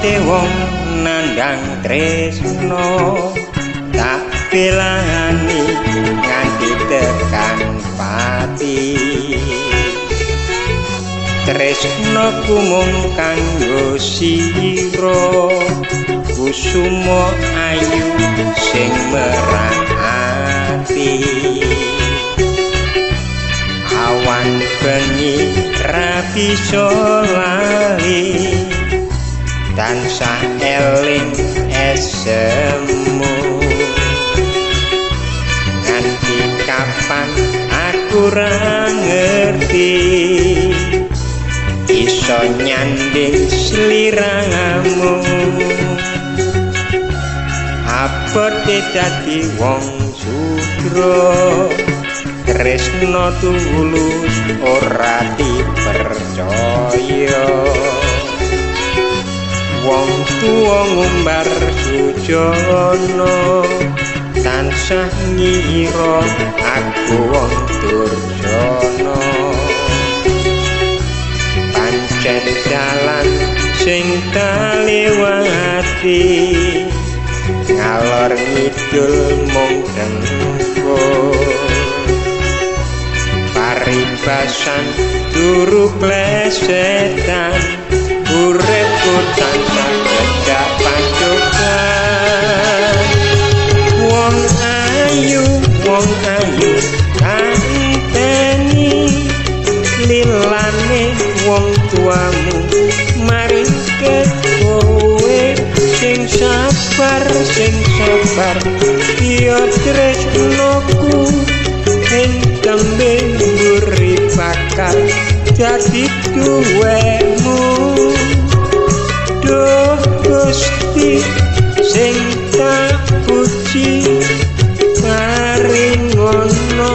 dadi wong nandang tresno tak belani nganti tekan pati tresno kumung kanggo sira kusuma ayu sing merang ati awan bengi rapi solali tansah eling esemu nganti kapan aku ra ngerti iso nyanding sliramu abote dadi wong sudra tresno tulus ora dipercaya wong tuwa ngumbar sujana tansah ngira aku wong durjana pancen dalan sing kalewati ngalor ngidul mung dengkul paribasan turu plesetan uripku tansah cedak pancoban wong ayu kanteni lilane wong tuamu maring kowe sing sabar ya tresnoku ingkang mburi bakal dadi duwemu duh Gusti sing tak puji paring ngono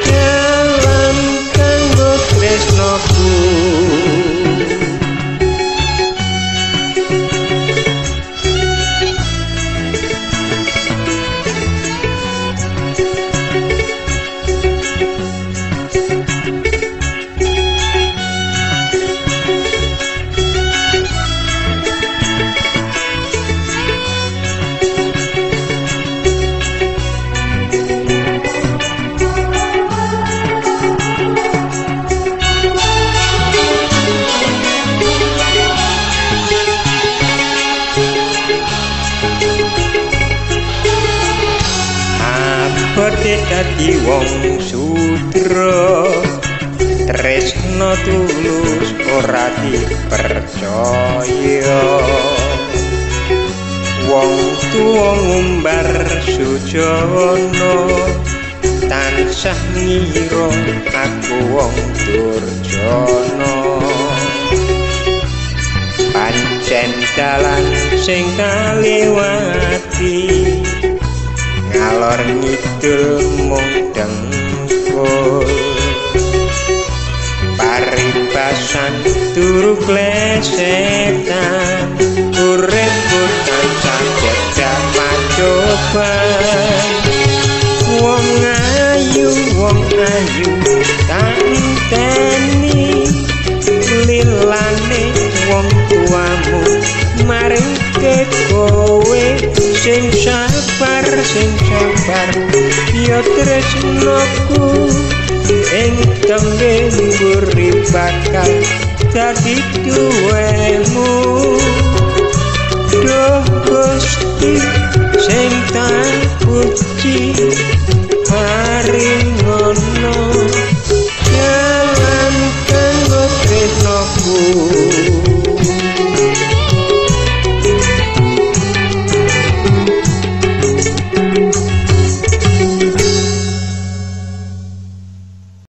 dalam kanggo tresnoku abote dadi wong sudra tresno tulus ora dipercaya wong tuwa ngumbar sujana tansah ngira aku wong durjana pancen dalan sing kalewati ngalor ngidul mung dengkul paribasan turu plesetan uripku tansah cedak pancoban wong ayu kanteni lilane wong tuamu maring kowe sing sabar ya tresnoku ingkang mburi bakal dadi duwemu duh Gusti